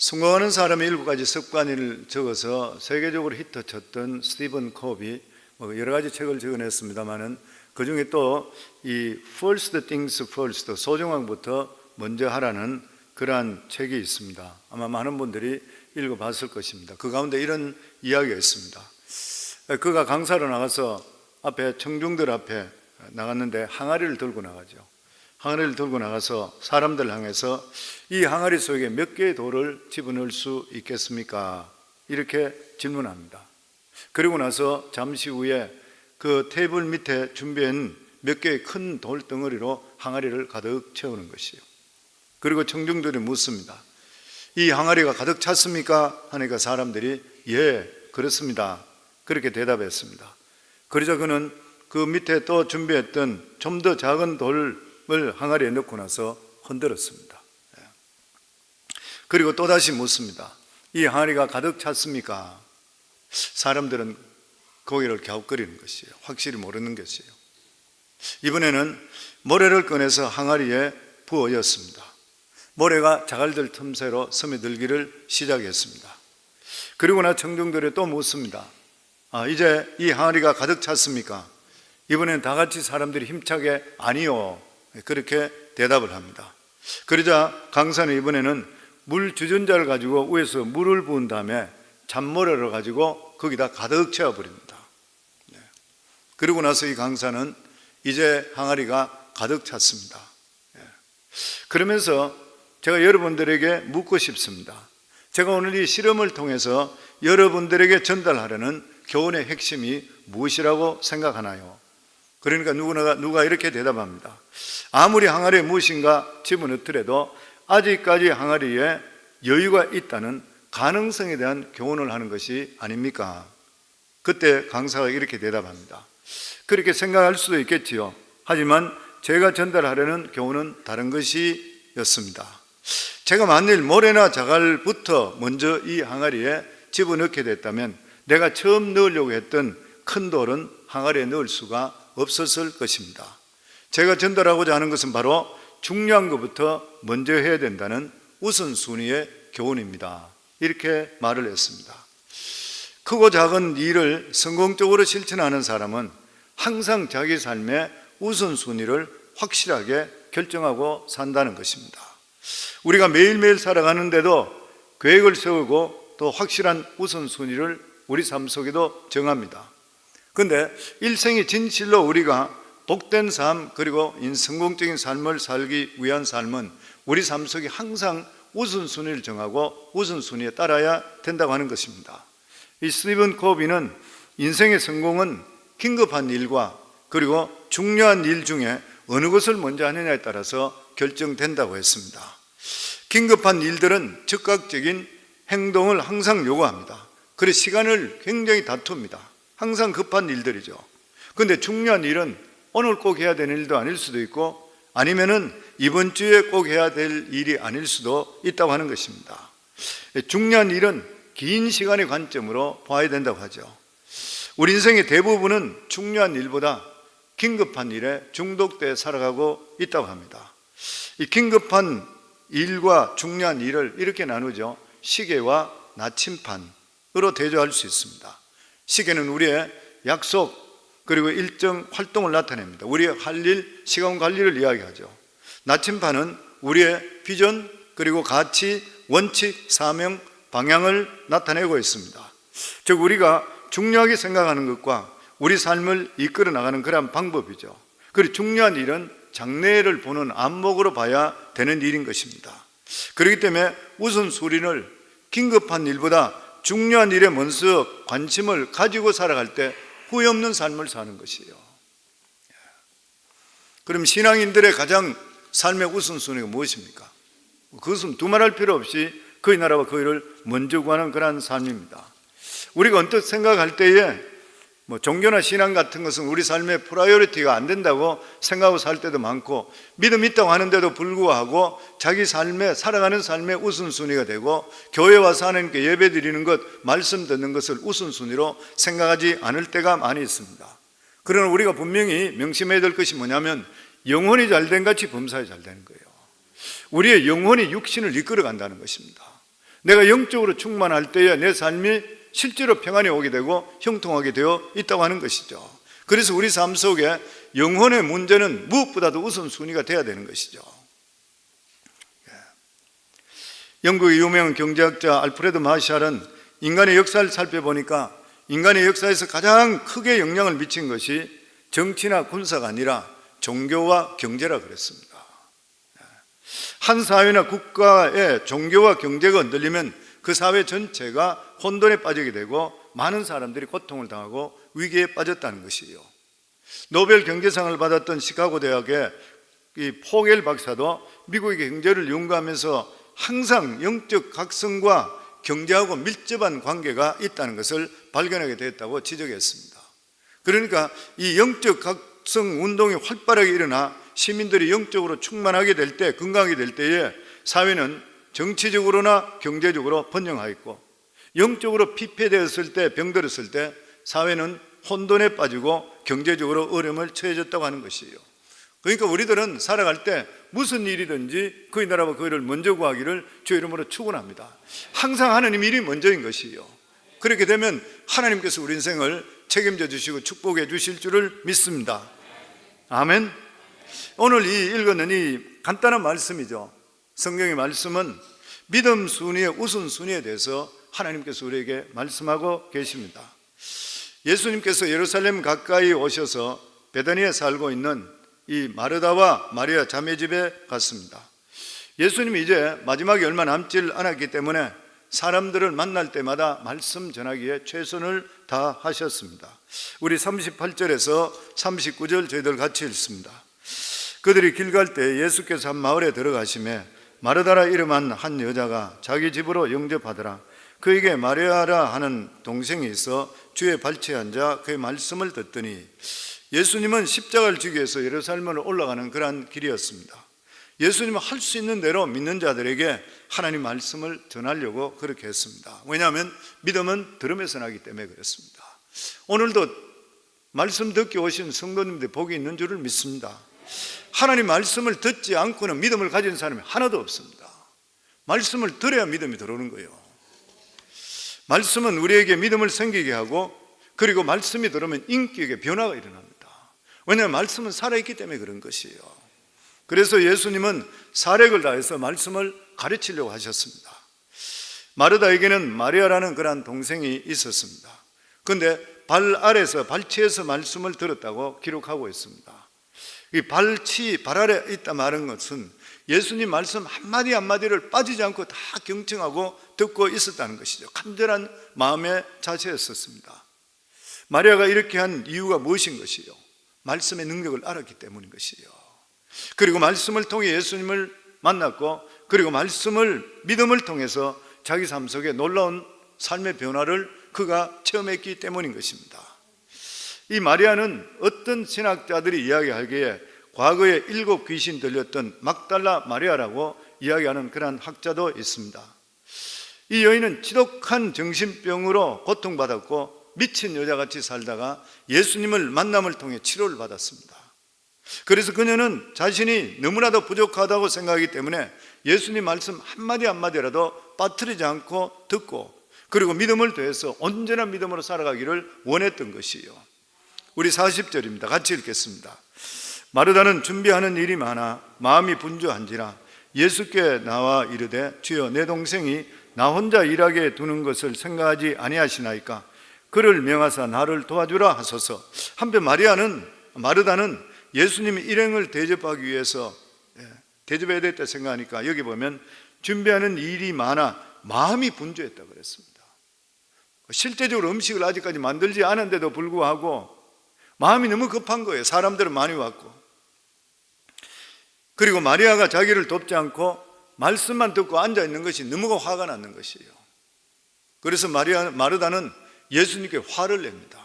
성공하는 사람의 7가지 습관을 적어서 세계적으로 히트쳤던 스티븐 코비 여러 가지 책을 적어냈습니다만은 그 중에 또 이 First Things First, 소중한 것부터 먼저 하라는 그러한 책이 있습니다. 아마 많은 분들이 읽어봤을 것입니다. 그 가운데 이런 이야기가 있습니다. 그가 강사로 나가서 앞에 청중들 앞에 나갔는데 항아리를 들고 나가죠. 항아리를 들고 나가서 사람들 향해서 이 항아리 속에 몇 개의 돌을 집어넣을 수 있겠습니까? 이렇게 질문합니다. 그리고 나서 잠시 후에 그 테이블 밑에 준비한 몇 개의 큰 돌덩어리로 항아리를 가득 채우는 것이에요. 그리고 청중들이 묻습니다. 이 항아리가 가득 찼습니까? 하니까 사람들이 예, 그렇습니다. 그렇게 대답했습니다. 그러자 그는 그 밑에 또 준비했던 좀 더 작은 돌을 항아리에 넣고 나서 흔들었습니다. 그리고 또다시 묻습니다. 이 항아리가 가득 찼습니까? 사람들은 고개를 갸웃거리는 것이에요. 확실히 모르는 것이에요. 이번에는 모래를 꺼내서 항아리에 부어였습니다. 모래가 자갈들 틈새로 스며들기를 시작했습니다. 그리고 나 청중들이 또 묻습니다. 이제 이 항아리가 가득 찼습니까? 이번엔 다 같이 사람들이 힘차게 아니요, 그렇게 대답을 합니다. 그러자 강사는 이번에는 물 주전자를 가지고 위에서 물을 부은 다음에 잔모래를 가지고 거기다 가득 채워버립니다. 그리고 나서 이 강사는 이제 항아리가 가득 찼습니다. 그러면서 제가 여러분들에게 묻고 싶습니다. 제가 오늘 이 실험을 통해서 여러분들에게 전달하려는 교훈의 핵심이 무엇이라고 생각하나요? 그러니까 누가 이렇게 대답합니다. 아무리 항아리에 무엇인가 집어넣더라도 아직까지 항아리에 여유가 있다는 가능성에 대한 교훈을 하는 것이 아닙니까? 그때 강사가 이렇게 대답합니다. 그렇게 생각할 수도 있겠지요. 하지만 제가 전달하려는 교훈은 다른 것이었습니다. 제가 만일 모래나 자갈부터 먼저 이 항아리에 집어넣게 됐다면 내가 처음 넣으려고 했던 큰 돌은 항아리에 넣을 수가 없었을 것입니다. 제가 전달하고자 하는 것은 바로 중요한 것부터 먼저 해야 된다는 우선순위의 교훈입니다. 이렇게 말을 했습니다. 크고 작은 일을 성공적으로 실천하는 사람은 항상 자기 삶의 우선순위를 확실하게 결정하고 산다는 것입니다. 우리가 매일매일 살아가는데도 계획을 세우고 또 확실한 우선순위를 우리 삶 속에도 정합니다. 그런데 일생이 진실로 우리가 복된 삶 그리고 성공적인 삶을 살기 위한 삶은 우리 삶 속에 항상 우선순위를 정하고 우선순위에 따라야 된다고 하는 것입니다. 이 스티븐 코비는 인생의 성공은 긴급한 일과 그리고 중요한 일 중에 어느 것을 먼저 하느냐에 따라서 결정된다고 했습니다. 긴급한 일들은 즉각적인 행동을 항상 요구합니다. 그래서 시간을 굉장히 다툽니다. 항상 급한 일들이죠. 그런데 중요한 일은 오늘 꼭 해야 되는 일도 아닐 수도 있고 아니면은 이번 주에 꼭 해야 될 일이 아닐 수도 있다고 하는 것입니다. 중요한 일은 긴 시간의 관점으로 봐야 된다고 하죠. 우리 인생의 대부분은 중요한 일보다 긴급한 일에 중독돼 살아가고 있다고 합니다. 이 긴급한 일과 중요한 일을 이렇게 나누죠. 시계와 나침판으로 대조할 수 있습니다. 시계는 우리의 약속 그리고 일정 활동을 나타냅니다. 우리의 할 일, 시간 관리를 이야기하죠. 나침판은 우리의 비전 그리고 가치, 원칙, 사명, 방향을 나타내고 있습니다. 즉 우리가 중요하게 생각하는 것과 우리 삶을 이끌어 나가는 그러한 방법이죠. 그리고 중요한 일은 장래를 보는 안목으로 봐야 되는 일인 것입니다. 그렇기 때문에 우선순위를 긴급한 일보다 중요한 일에 먼저 관심을 가지고 살아갈 때 후회 없는 삶을 사는 것이에요. 그럼 신앙인들의 가장 삶의 우선순위가 무엇입니까? 그것은 두말할 필요 없이 그의 나라와 그 일을 먼저 구하는 그러한 삶입니다. 우리가 언뜻 생각할 때에 종교나 신앙 같은 것은 우리 삶의 프라이어리티가 안 된다고 생각하고 살 때도 많고 믿음 있다고 하는데도 불구하고 자기 삶에 살아가는 삶의 우선순위가 되고 교회 와서 하나님께 예배 드리는 것, 말씀 듣는 것을 우선순위로 생각하지 않을 때가 많이 있습니다. 그러나 우리가 분명히 명심해야 될 것이 뭐냐면 영혼이 잘된 같이 범사에 잘 되는 거예요. 우리의 영혼이 육신을 이끌어 간다는 것입니다. 내가 영적으로 충만할 때에 내 삶이 실제로 평안이 오게 되고 형통하게 되어 있다고 하는 것이죠. 그래서 우리 삶 속에 영혼의 문제는 무엇보다도 우선순위가 돼야 되는 것이죠. 영국의 유명한 경제학자 알프레드 마샬은 인간의 역사를 살펴보니까 인간의 역사에서 가장 크게 영향을 미친 것이 정치나 군사가 아니라 종교와 경제라 그랬습니다. 한 사회나 국가의 종교와 경제가 흔들리면 그 사회 전체가 혼돈에 빠지게 되고 많은 사람들이 고통을 당하고 위기에 빠졌다는 것이에요. 노벨 경제상을 받았던 시카고 대학의 이 포겔 박사도 미국의 경제를 연구하면서 항상 영적 각성과 경제하고 밀접한 관계가 있다는 것을 발견하게 되었다고 지적했습니다. 그러니까 이 영적 각성 운동이 활발하게 일어나 시민들이 영적으로 충만하게 될 때, 건강하게 될 때에 사회는 정치적으로나 경제적으로 번영하였고, 영적으로 피폐되었을 때, 병들었을 때 사회는 혼돈에 빠지고 경제적으로 어려움을 처해졌다고 하는 것이에요. 그러니까 우리들은 살아갈 때 무슨 일이든지 그의 나라와 그 일을 먼저 구하기를 주의 이름으로 축원합니다. 항상 하나님 일이 먼저인 것이에요. 그렇게 되면 하나님께서 우리 인생을 책임져 주시고 축복해 주실 줄을 믿습니다. 아멘. 오늘 읽었는 이 간단한 말씀이죠. 성경의 말씀은 믿음 순위의 우선순위에 대해서 하나님께서 우리에게 말씀하고 계십니다. 예수님께서 예루살렘 가까이 오셔서 베다니에 살고 있는 이 마르다와 마리아 자매 집에 갔습니다. 예수님이 이제 마지막이 얼마 남지 않았기 때문에 사람들을 만날 때마다 말씀 전하기에 최선을 다하셨습니다. 우리 38절에서 39절 저희들 같이 읽습니다. 그들이 길 갈 때 예수께서 한 마을에 들어가시매 마르다라 이름한 한 여자가 자기 집으로 영접하더라. 그에게 마리아라 하는 동생이 있어 주의 발치에 앉아 그의 말씀을 듣더니, 예수님은 십자가를 지기 위해서 예루살렘으로 올라가는 그러한 길이었습니다. 예수님은 할 수 있는 대로 믿는 자들에게 하나님 말씀을 전하려고 그렇게 했습니다. 왜냐하면 믿음은 들음에서 나기 때문에 그렇습니다. 오늘도 말씀 듣기 오신 성도님들 복이 있는 줄을 믿습니다. 하나님 말씀을 듣지 않고는 믿음을 가진 사람이 하나도 없습니다. 말씀을 들어야 믿음이 들어오는 거예요. 말씀은 우리에게 믿음을 생기게 하고, 그리고 말씀이 들어오면 인격의 변화가 일어납니다. 왜냐하면 말씀은 살아있기 때문에 그런 것이에요. 그래서 예수님은 사력을 다해서 말씀을 가르치려고 하셨습니다. 마르다에게는 마리아라는 그러한 동생이 있었습니다. 그런데 발 아래서 발치에서 말씀을 들었다고 기록하고 있습니다. 이 발 아래 있다 말한 것은 예수님 말씀 한마디 한마디를 빠지지 않고 다 경청하고 듣고 있었다는 것이죠. 간절한 마음의 자세였었습니다. 마리아가 이렇게 한 이유가 무엇인 것이요? 말씀의 능력을 알았기 때문인 것이요. 그리고 말씀을 통해 예수님을 만났고, 그리고 믿음을 통해서 자기 삶 속에 놀라운 삶의 변화를 그가 체험했기 때문인 것입니다. 이 마리아는 어떤 신학자들이 이야기하기에 과거에 7 귀신 들렸던 막달라 마리아라고 이야기하는 그러한 학자도 있습니다. 이 여인은 지독한 정신병으로 고통받았고 미친 여자같이 살다가 예수님을 만남을 통해 치료를 받았습니다. 그래서 그녀는 자신이 너무나도 부족하다고 생각하기 때문에 예수님 말씀 한마디 한마디라도 빠뜨리지 않고 듣고, 그리고 믿음을 더해서 온전한 믿음으로 살아가기를 원했던 것이에요. 우리 40절입니다. 같이 읽겠습니다. 마르다는 준비하는 일이 많아 마음이 분주한지라 예수께 나와 이르되, 주여 내 동생이 나 혼자 일하게 두는 것을 생각하지 아니하시나이까? 그를 명하사 나를 도와주라 하소서. 한편 마르다는 예수님의 일행을 대접하기 위해서 대접해야 됐다 생각하니까 여기 보면 준비하는 일이 많아 마음이 분주했다고 그랬습니다. 실제적으로 음식을 아직까지 만들지 않은데도 불구하고 마음이 너무 급한 거예요. 사람들은 많이 왔고. 그리고 마리아가 자기를 돕지 않고 말씀만 듣고 앉아있는 것이 너무 화가 나는 것이에요. 그래서 마르다는 예수님께 화를 냅니다.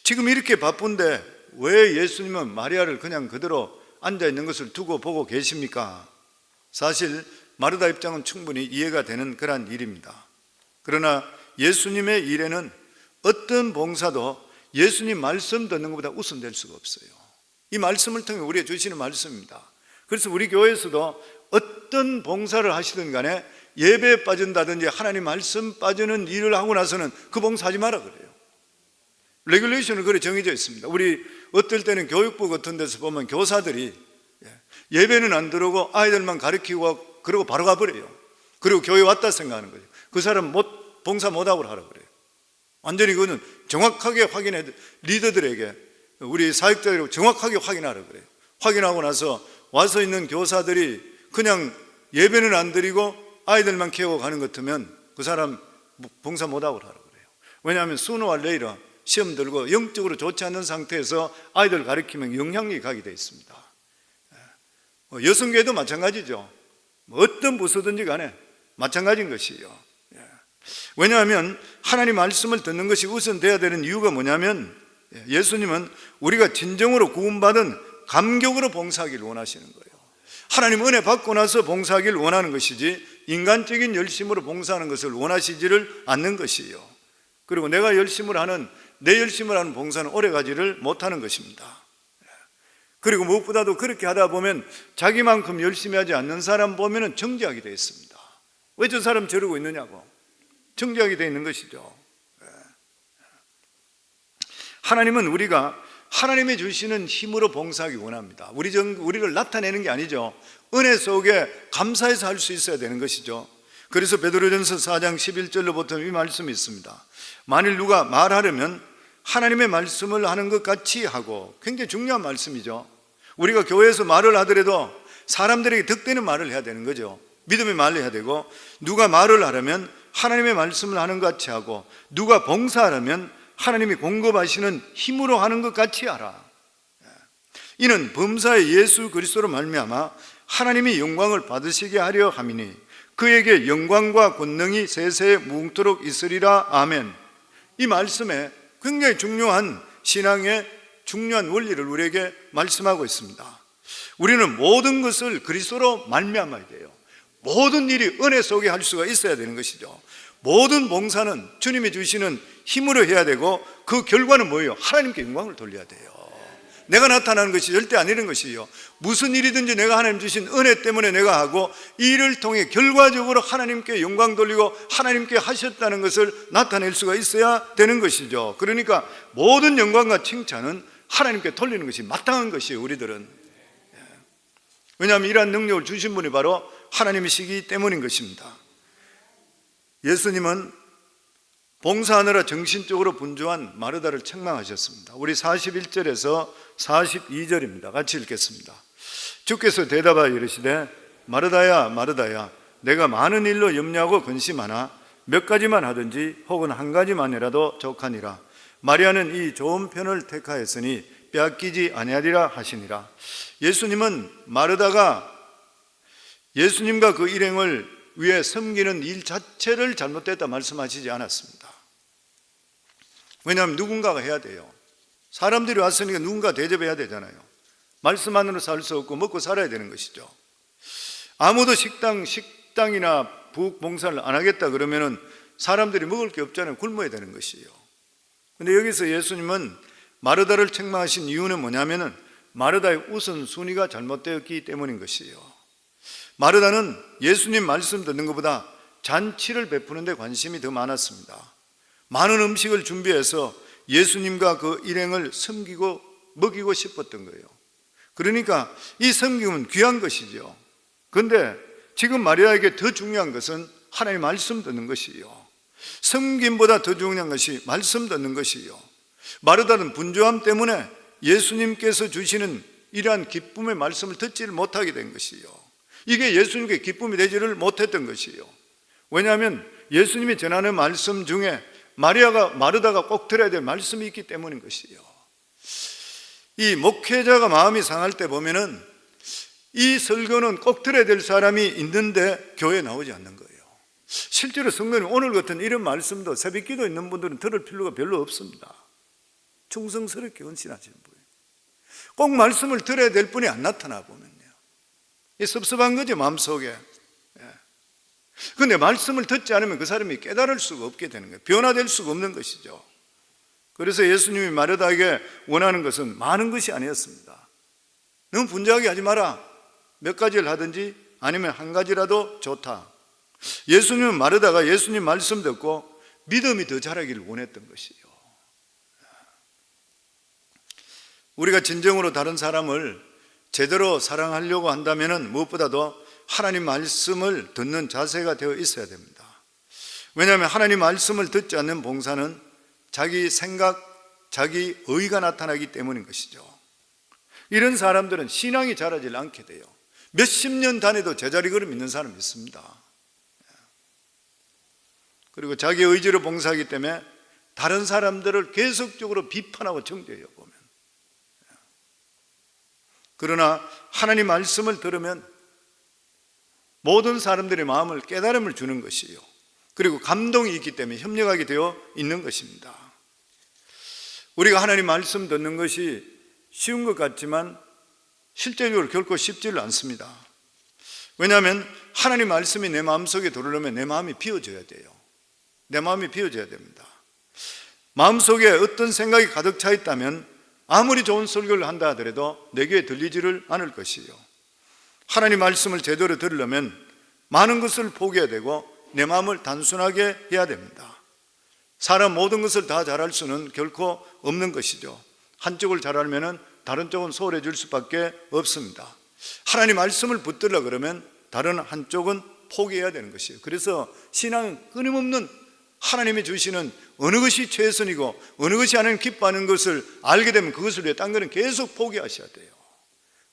지금 이렇게 바쁜데 왜 예수님은 마리아를 그냥 그대로 앉아있는 것을 두고 보고 계십니까? 사실 마르다 입장은 충분히 이해가 되는 그러한 일입니다. 그러나 예수님의 일에는 어떤 봉사도 예수님 말씀 듣는 것보다 우선될 수가 없어요. 이 말씀을 통해 우리에게 주시는 말씀입니다. 그래서 우리 교회에서도 어떤 봉사를 하시든 간에 예배에 빠진다든지 하나님 말씀 빠지는 일을 하고 나서는 그 봉사하지 마라 그래요. 레귤레이션은 그렇게 정해져 있습니다. 우리 어떨 때는 교육부 같은 데서 보면 교사들이 예배는 안 들어오고 아이들만 가르치고 그러고 바로 가버려요. 그리고 교회 왔다 생각하는 거죠. 그 사람 봉사 못하고 하라 그래요. 완전히 그거는 정확하게 확인해, 리더들에게, 우리 사역자들에게 정확하게 확인하라 그래요. 확인하고 나서 와서 있는 교사들이 그냥 예배는 안 드리고 아이들만 키우고 가는 것 같으면 그 사람 봉사 못하고 하라 그래요. 왜냐하면 수노와 레이라 시험 들고 영적으로 좋지 않은 상태에서 아이들 가르치면 영향력이 가게 되어 있습니다. 여성교회도 마찬가지죠. 어떤 부서든지 간에 마찬가지인 것이에요. 왜냐하면 하나님 말씀을 듣는 것이 우선돼야 되는 이유가 뭐냐면, 예수님은 우리가 진정으로 구원받은 감격으로 봉사하기를 원하시는 거예요. 하나님 은혜 받고 나서 봉사하기를 원하는 것이지 인간적인 열심으로 봉사하는 것을 원하시지를 않는 것이에요. 그리고 내 열심을 하는 봉사는 오래가지를 못하는 것입니다. 그리고 무엇보다도 그렇게 하다 보면 자기만큼 열심히 하지 않는 사람 보면 정죄하게 되어 있습니다. 왜 저 사람 저러고 있느냐고 정죄하게 되어 있는 것이죠. 하나님은 우리가 하나님이 주시는 힘으로 봉사하기 원합니다. 우리를 나타내는 게 아니죠. 은혜 속에 감사해서 할 수 있어야 되는 것이죠. 그래서 베드로전서 4장 11절로부터 이 말씀이 있습니다. 만일 누가 말하려면 하나님의 말씀을 하는 것 같이 하고, 굉장히 중요한 말씀이죠. 우리가 교회에서 말을 하더라도 사람들에게 득되는 말을 해야 되는 거죠. 믿음의 말을 해야 되고, 누가 말을 하려면 하나님의 말씀을 하는 것 같이 하고, 누가 봉사하려면 하나님이 공급하시는 힘으로 하는 것 같이 하라. 이는 범사의 예수 그리스도로 말미암아 하나님이 영광을 받으시게 하려 함이니 그에게 영광과 권능이 세세에 무궁토록 있으리라. 아멘. 이 말씀에 굉장히 중요한 신앙의 중요한 원리를 우리에게 말씀하고 있습니다. 우리는 모든 것을 그리스도로 말미암아야 돼요. 모든 일이 은혜 속에 할 수가 있어야 되는 것이죠. 모든 봉사는 주님이 주시는 힘으로 해야 되고, 그 결과는 뭐예요? 하나님께 영광을 돌려야 돼요. 내가 나타나는 것이 절대 아니는 것이에요. 무슨 일이든지 내가 하나님 주신 은혜 때문에 내가 하고, 이 일을 통해 결과적으로 하나님께 영광 돌리고 하나님께 하셨다는 것을 나타낼 수가 있어야 되는 것이죠. 그러니까 모든 영광과 칭찬은 하나님께 돌리는 것이 마땅한 것이에요. 우리들은. 왜냐하면 이러한 능력을 주신 분이 바로 하나님이시기 때문인 것입니다. 예수님은 봉사하느라 정신적으로 분주한 마르다를 책망하셨습니다. 우리 41절에서 42절입니다. 같이 읽겠습니다. 주께서 대답하여 이르시되 마르다야 마르다야, 내가 많은 일로 염려하고 근심하나 몇 가지만 하든지 혹은 한 가지만이라도 족하니라. 마리아는 이 좋은 편을 택하였으니 빼앗기지 아니하리라 하시니라. 예수님은 마르다가 예수님과 그 일행을 위해 섬기는 일 자체를 잘못됐다 말씀하시지 않았습니다. 왜냐하면 누군가가 해야 돼요. 사람들이 왔으니까 누군가 대접해야 되잖아요. 말씀만으로 살 수 없고 먹고 살아야 되는 것이죠. 아무도 식당이나 부엌봉사를 안 하겠다 그러면은 사람들이 먹을 게 없잖아요. 굶어야 되는 것이에요. 근데 여기서 예수님은 마르다를 책망하신 이유는 뭐냐면은 마르다의 우선순위가 잘못되었기 때문인 것이에요. 마르다는 예수님 말씀 듣는 것보다 잔치를 베푸는 데 관심이 더 많았습니다. 많은 음식을 준비해서 예수님과 그 일행을 섬기고 먹이고 싶었던 거예요. 그러니까 이 섬김은 귀한 것이죠. 그런데 지금 마리아에게 더 중요한 것은 하나님의 말씀 듣는 것이에요. 섬김보다 더 중요한 것이 말씀 듣는 것이에요. 마르다는 분주함 때문에 예수님께서 주시는 이러한 기쁨의 말씀을 듣지를 못하게 된 것이에요. 이게 예수님께 기쁨이 되지를 못했던 것이에요. 왜냐하면 예수님이 전하는 말씀 중에 마르다가 꼭 들어야 될 말씀이 있기 때문인 것이에요. 이 목회자가 마음이 상할 때 보면은 이 설교는 꼭 들어야 될 사람이 있는데 교회에 나오지 않는 거예요. 실제로 성도님, 오늘 같은 이런 말씀도 새벽기도 있는 분들은 들을 필요가 별로 없습니다. 충성스럽게 헌신하시는 분이에요. 꼭 말씀을 들어야 될 분이 안 나타나 보면요, 섭섭한 거죠, 마음속에. 그런데 말씀을 듣지 않으면 그 사람이 깨달을 수가 없게 되는 거예요. 변화될 수가 없는 것이죠. 그래서 예수님이 마르다에게 원하는 것은 많은 것이 아니었습니다. 너무 분주하게 하지 마라. 몇 가지를 하든지 아니면 한 가지라도 좋다. 예수님은 마르다가 예수님 말씀 듣고 믿음이 더 자라기를 원했던 것이요. 우리가 진정으로 다른 사람을 제대로 사랑하려고 한다면 무엇보다도 하나님 말씀을 듣는 자세가 되어 있어야 됩니다. 왜냐하면 하나님 말씀을 듣지 않는 봉사는 자기 생각, 자기 의가 나타나기 때문인 것이죠. 이런 사람들은 신앙이 자라질 않게 돼요. 몇십 년 다녀도 제자리 걸음 있는 사람이 있습니다. 그리고 자기 의지로 봉사하기 때문에 다른 사람들을 계속적으로 비판하고 정죄해요, 보면. 그러나 하나님 말씀을 들으면 모든 사람들의 마음을 깨달음을 주는 것이요, 그리고 감동이 있기 때문에 협력하게 되어 있는 것입니다. 우리가 하나님 말씀 듣는 것이 쉬운 것 같지만 실제적으로 결코 쉽지를 않습니다. 왜냐하면 하나님 말씀이 내 마음속에 들어오려면 내 마음이 비워져야 돼요. 내 마음이 비워져야 됩니다. 마음속에 어떤 생각이 가득 차 있다면 아무리 좋은 설교를 한다 하더라도 내 귀에 들리지를 않을 것이요, 하나님 말씀을 제대로 들으려면 많은 것을 포기해야 되고 내 마음을 단순하게 해야 됩니다. 사람 모든 것을 다 잘할 수는 결코 없는 것이죠. 한쪽을 잘하면 다른 쪽은 소홀해 질 수밖에 없습니다. 하나님 말씀을 붙들려 그러면 다른 한쪽은 포기해야 되는 것이에요. 그래서 신앙은 끊임없는 하나님이 주시는 어느 것이 최선이고 어느 것이 하나님 기뻐하는 것을 알게 되면 그것을 위해 딴 것은 계속 포기하셔야 돼요.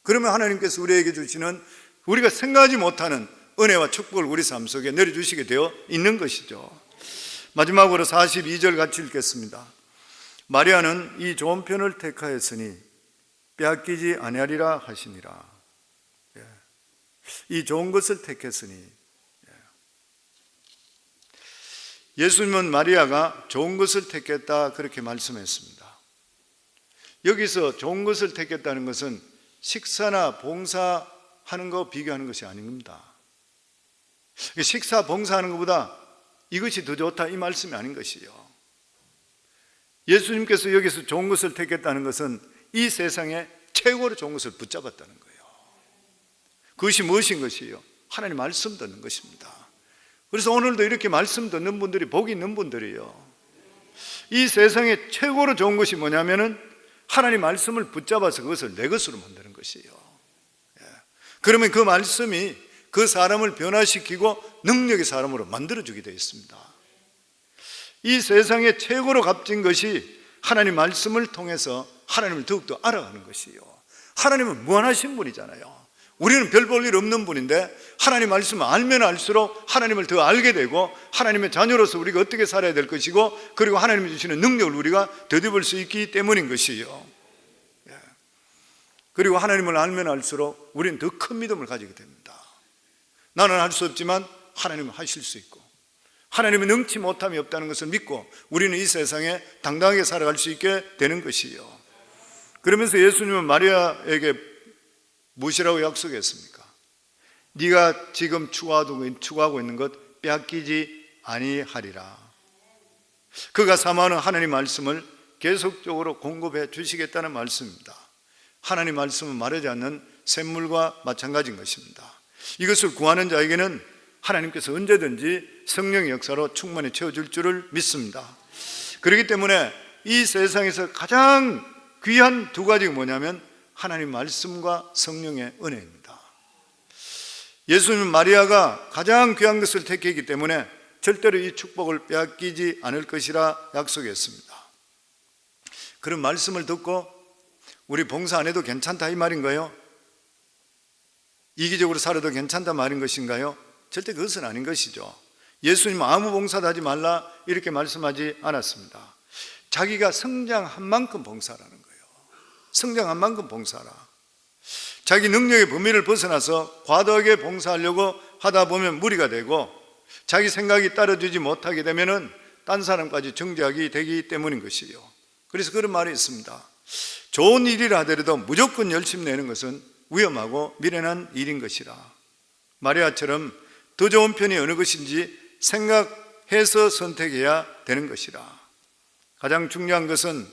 그러면 하나님께서 우리에게 주시는 우리가 생각하지 못하는 은혜와 축복을 우리 삶 속에 내려주시게 되어 있는 것이죠. 마지막으로 42절 같이 읽겠습니다. 마리아는 이 좋은 편을 택하였으니 빼앗기지 아니하리라 하시니라. 이 좋은 것을 택했으니, 예수님은 마리아가 좋은 것을 택했다 그렇게 말씀했습니다. 여기서 좋은 것을 택했다는 것은 식사나 봉사하는 거 비교하는 것이 아닙니다. 식사 봉사하는 것보다 이것이 더 좋다 이 말씀이 아닌 것이요, 예수님께서 여기서 좋은 것을 택했다는 것은 이 세상에 최고로 좋은 것을 붙잡았다는 거예요. 그것이 무엇인 것이요? 하나님 말씀 듣는 것입니다. 그래서 오늘도 이렇게 말씀 듣는 분들이 복이 있는 분들이요, 이 세상에 최고로 좋은 것이 뭐냐면은 하나님 말씀을 붙잡아서 그것을 내 것으로 만드는 것이에요. 그러면 그 말씀이 그 사람을 변화시키고 능력의 사람으로 만들어주게 되어 있습니다. 이 세상에 최고로 값진 것이 하나님 말씀을 통해서 하나님을 더욱더 알아가는 것이에요. 하나님은 무한하신 분이잖아요. 우리는 별 볼 일 없는 분인데 하나님 말씀을 알면 알수록 하나님을 더 알게 되고 하나님의 자녀로서 우리가 어떻게 살아야 될 것이고 그리고 하나님이 주시는 능력을 우리가 되돌릴 수 있기 때문인 것이에요. 그리고 하나님을 알면 알수록 우리는 더 큰 믿음을 가지게 됩니다. 나는 할 수 없지만 하나님은 하실 수 있고 하나님은 능치 못함이 없다는 것을 믿고 우리는 이 세상에 당당하게 살아갈 수 있게 되는 것이에요. 그러면서 예수님은 마리아에게 무엇이라고 약속했습니까? 네가 지금 추구하고 있는 것 빼앗기지 아니하리라. 그가 사모하는 하나님 말씀을 계속적으로 공급해 주시겠다는 말씀입니다. 하나님 말씀은 마르지 않는 샘물과 마찬가지인 것입니다. 이것을 구하는 자에게는 하나님께서 언제든지 성령의 역사로 충만히 채워줄 줄을 믿습니다. 그렇기 때문에 이 세상에서 가장 귀한 두 가지가 뭐냐면 하나님 말씀과 성령의 은혜입니다. 예수님은 마리아가 가장 귀한 것을 택했기 때문에 절대로 이 축복을 빼앗기지 않을 것이라 약속했습니다. 그런 말씀을 듣고 우리 봉사 안 해도 괜찮다 이 말인가요? 이기적으로 살아도 괜찮다 말인 것인가요? 절대 그것은 아닌 것이죠. 예수님은 아무 봉사도 하지 말라 이렇게 말씀하지 않았습니다. 자기가 성장한 만큼 봉사라는 거예요. 성장한 만큼 봉사라. 자기 능력의 범위를 벗어나서 과도하게 봉사하려고 하다 보면 무리가 되고 자기 생각이 따라주지 못하게 되면은 딴 사람까지 정죄하게 되기 때문인 것이요. 그래서 그런 말이 있습니다. 좋은 일이라 하더라도 무조건 열심히 내는 것은 위험하고 미련한 일인 것이라. 마리아처럼 더 좋은 편이 어느 것인지 생각해서 선택해야 되는 것이라. 가장 중요한 것은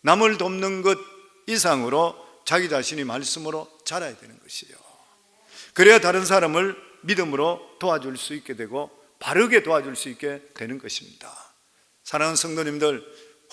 남을 돕는 것 이상으로 자기 자신이 말씀으로 자라야 되는 것이에요. 그래야 다른 사람을 믿음으로 도와줄 수 있게 되고 바르게 도와줄 수 있게 되는 것입니다. 사랑하는 성도님들,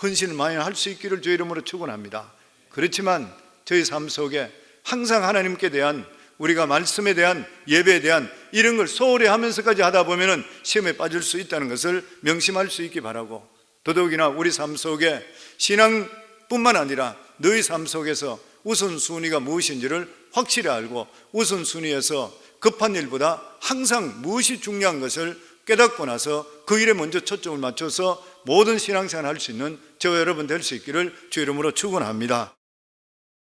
헌신을 많이 할 수 있기를 주의 이름으로 축원합니다. 그렇지만 저희 삶 속에 항상 하나님께 대한, 우리가 말씀에 대한, 예배에 대한 이런 걸 소홀히 하면서까지 하다 보면 시험에 빠질 수 있다는 것을 명심할 수 있기 바라고, 더더욱이나 우리 삶 속에 신앙뿐만 아니라 너희 삶 속에서 우선순위가 무엇인지를 확실히 알고 우선순위에서 급한 일보다 항상 무엇이 중요한 것을 깨닫고 나서 그 일에 먼저 초점을 맞춰서 모든 신앙생활을 할 수 있는 저와 여러분 될 수 있기를 주의 이름으로 축원합니다.